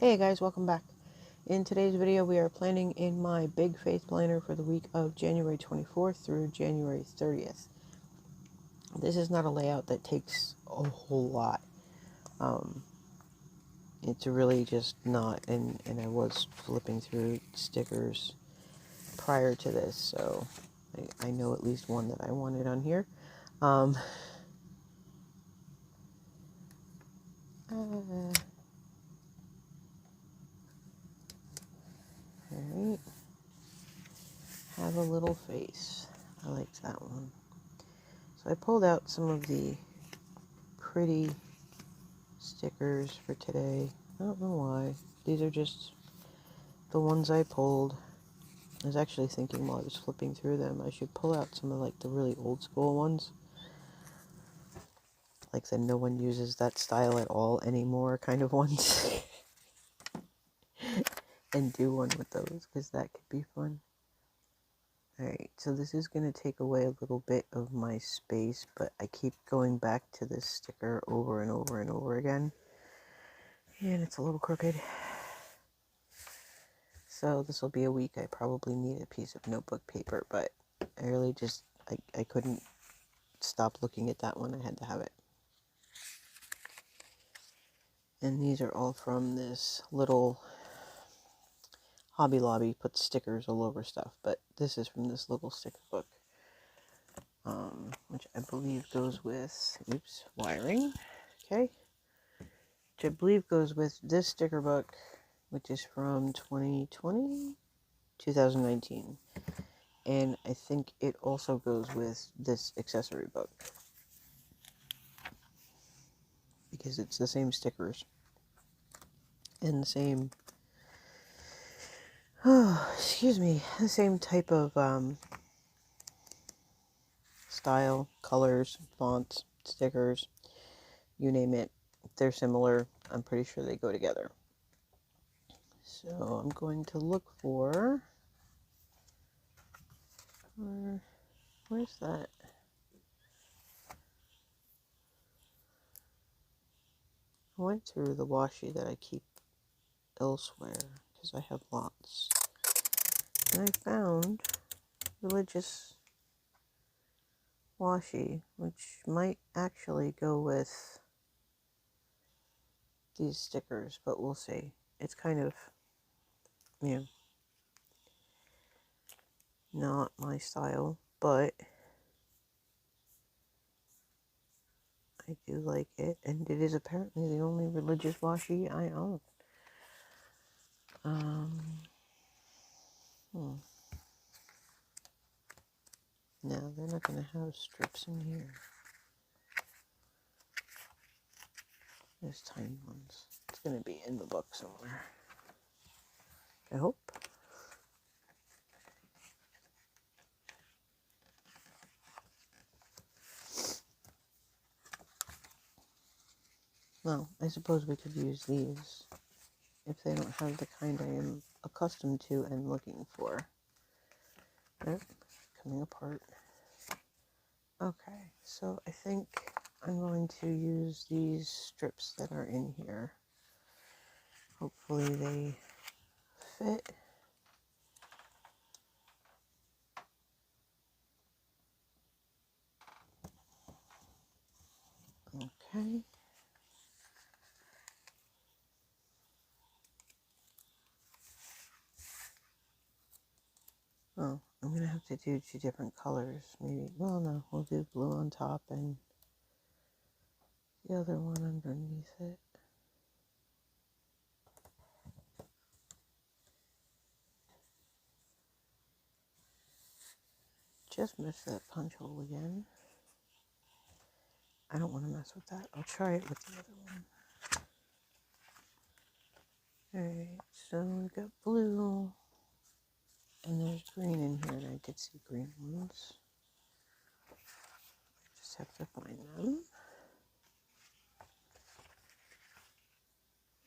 Hey guys, welcome back. In today's video, we are planning in my big faith planner for the week of January 24th through January 30th. This is not a layout that takes a whole lot. It's really just not, and I was flipping through stickers prior to this, so I know at least one that I wanted on here. Alright. Have a little face. I liked that one. So I pulled out some of the pretty stickers for today. I don't know why. These are just the ones I pulled. I was actually thinking while I was flipping through them, I should pull out some of like the really old school ones. Like the no one uses that style at all anymore kind of ones. And do one with those, because that could be fun. Alright, so this is going to take away a little bit of my space, but I keep going back to this sticker over and over and over again. And it's a little crooked. So this will be a week I probably need a piece of notebook paper, but I really just, I couldn't stop looking at that one. I had to have it. And these are all from this little Hobby Lobby, puts stickers all over stuff, but this is from this little sticker book, which I believe goes with, wiring, okay, which I believe goes with this sticker book, which is from 2019, and I think it also goes with this accessory book, because it's the same stickers, and the same, the same type of, style, colors, fonts, stickers, you name it. They're similar. I'm pretty sure they go together. So I'm going to look for, where's that? I went through the washi that I keep elsewhere because I have lots. And I found religious washi, which might actually go with these stickers, but we'll see. It's kind of, not my style, but I do like it, and it is apparently the only religious washi I own. No, they're not going to have strips in here. There's tiny ones. It's going to be in the book somewhere, I hope. Well, I suppose we could use these if they don't have the kind I am accustomed to and looking for. Nope, coming apart. Okay, so I think I'm going to use these strips that are in here. Hopefully they fit. Okay. Oh, I'm going to have to do two different colors. Maybe, well, no, we'll do blue on top and the other one underneath it. Just missed that punch hole again. I don't want to mess with that. I'll try it with the other one. Alright, so we got blue. And there's green in here, and I did see green ones. I just have to find them.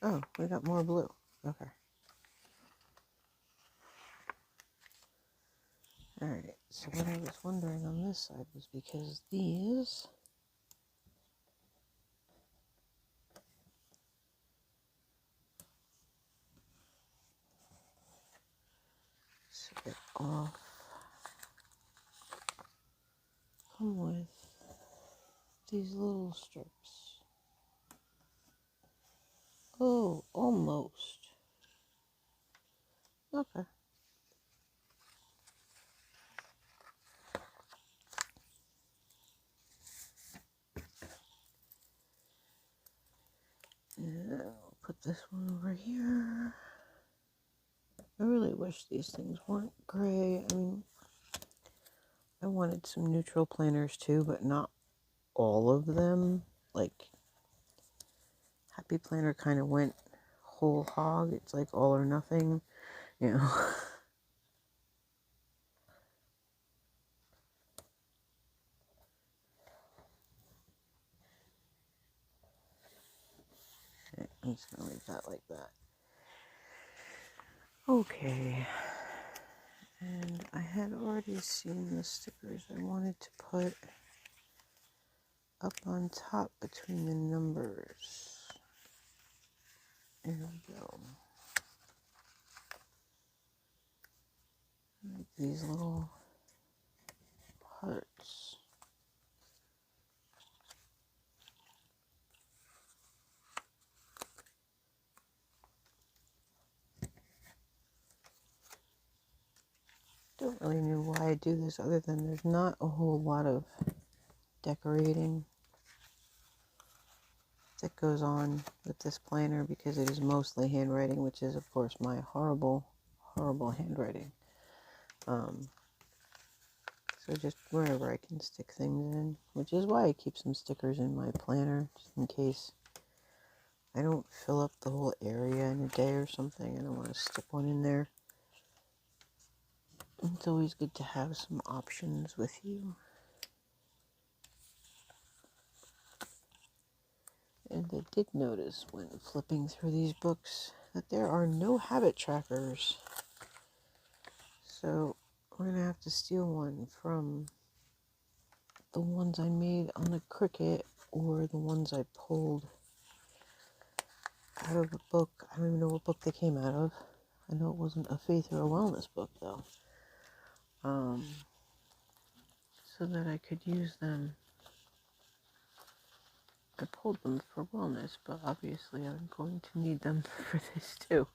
Oh, we got more blue. Okay. Alright, so what I was wondering on this side was because these it off. Come with these little strips. Oh, almost. Okay. And I'll put this one over here. I really wish these things weren't gray. I mean, I wanted some neutral planners too, but not all of them. Like, Happy Planner kind of went whole hog. It's like all or nothing, you know. Okay, I'm just going to leave that like that. Okay. And I had already seen the stickers I wanted to put up on top between the numbers. There we go. Like these little hearts. Don't really know why I do this other than there's not a whole lot of decorating that goes on with this planner because it is mostly handwriting, which is of course my horrible handwriting. So just wherever I can stick things in, which is why I keep some stickers in my planner just in case I don't fill up the whole area in a day or something and I want to stick one in there. It's always good to have some options with you. And I did notice when flipping through these books that there are no habit trackers. So we're going to have to steal one from the ones I made on the Cricut or the ones I pulled out of a book. I don't even know what book they came out of. I know it wasn't a faith or a wellness book though. So that I could use them. I pulled them for wellness, but obviously I'm going to need them for this too.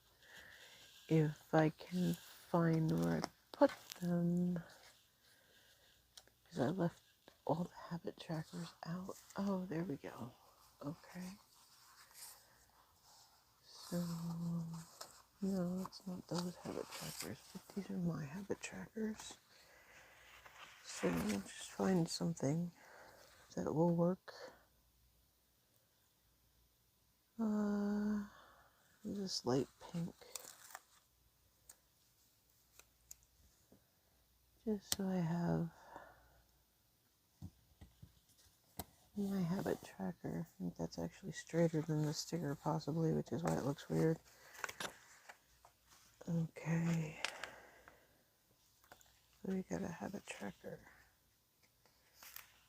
If I can find where I put them. Because I left all the habit trackers out. Oh, there we go. Okay. So, no, it's not those habit trackers, but these are my habit trackers. So we'll just find something that will work. This light pink. Just so I have my habit tracker. I think that's actually straighter than the sticker possibly, which is why it looks weird. Okay. So we got a habit tracker.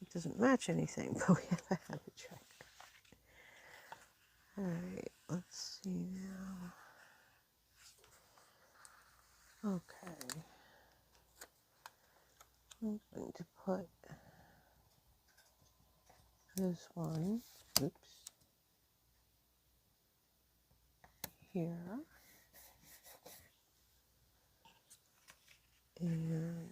It doesn't match anything, but we have a habit tracker. Alright, let's see now. Okay. I'm going to put this one, here. And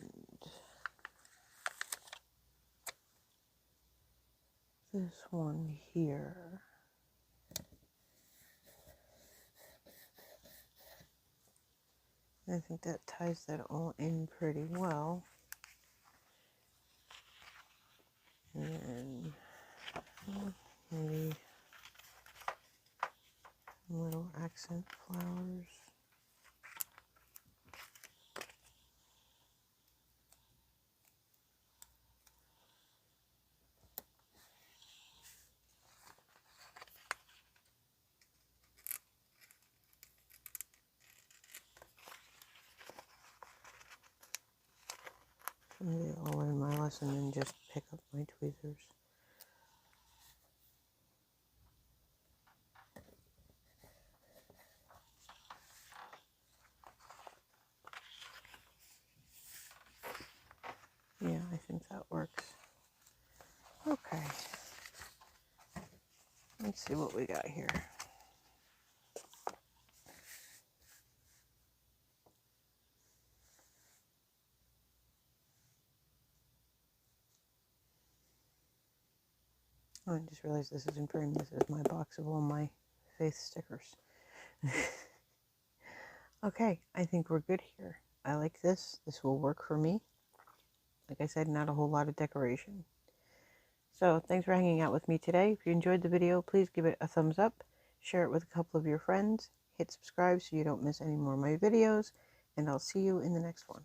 this one here. I think that ties that all in pretty well. And then maybe little accent flowers. Maybe I'll learn my lesson and just pick up my tweezers. think that works. Okay. Let's see what we got here. Oh, I just realized this isn't framed. This is my box of all my faith stickers. Okay, I think we're good here. I like this. This will work for me. Like I said, not a whole lot of decoration. So thanks for hanging out with me today. If you enjoyed the video, please give it a thumbs up. Share it with a couple of your friends. Hit subscribe so you don't miss any more of my videos. And I'll see you in the next one.